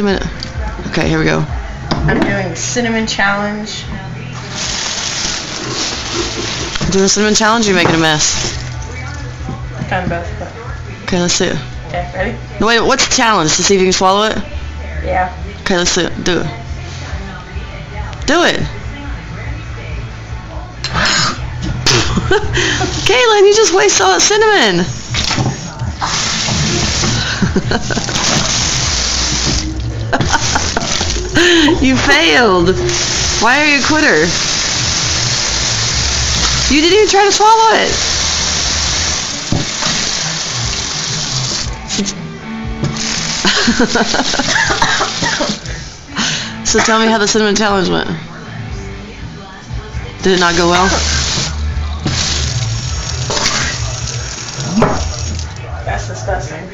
a minute. Okay, here we go. I'm doing the cinnamon challenge. Doing a cinnamon challenge, or you making a mess? Kind of both. But... Okay, let's see it. Okay, ready? No, wait, what's the challenge? To see if you can swallow it? Yeah. Okay, let's see it. Do it. Do it. Kaylin, you just wasted all that cinnamon. You failed. Why are you a quitter? You didn't even try to swallow it. So tell me how the cinnamon challenge went. Did it not go well? That's disgusting.